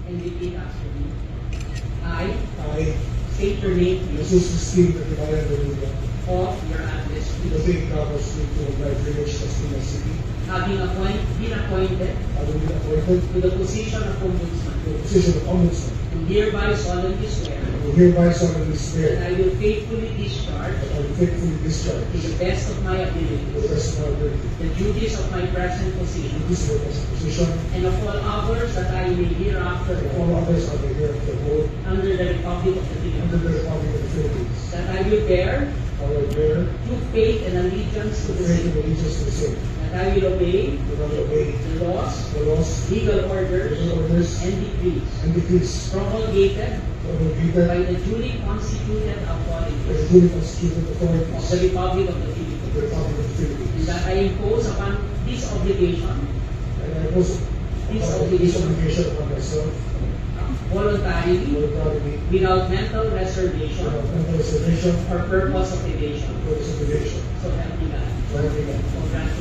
and repeat after me. I I, state your name, Jesus please, Christine Katibayan Bermuda, of your address, in the please. St. Carlos Street to my village, Castina City, Having been appointed having been appointed to the position of Ombudsman, to the position of Ombudsman, do hereby solemnly swear who hereby solemnly that swear I will faithfully discharge, that I will faithfully discharge, to the best of my to the ability, best of my ability, the duties of my present position, this is the position, and of all others that I may hereafter and all hold others are the heir of the whole, under the Republic of the under Philippines, the Republic of the Philippines. that I will bear I will bear true faith and allegiance to the faith same, and allegiance to the same, that I will obey that I will obey the laws, the laws, legal orders, legal orders, and decrees and decrees promulgated promulgated by the duly constituted by the authorities duly constituted of authorities the Republic of the of the Philippines, Republic of the and Philippines. that I impose upon this obligation And I impose this obligation upon myself voluntarily, voluntarily, without mental reservation without mental reservation, or purpose of evasion. purpose of evasion. So help me God. So help me God. Congratulations.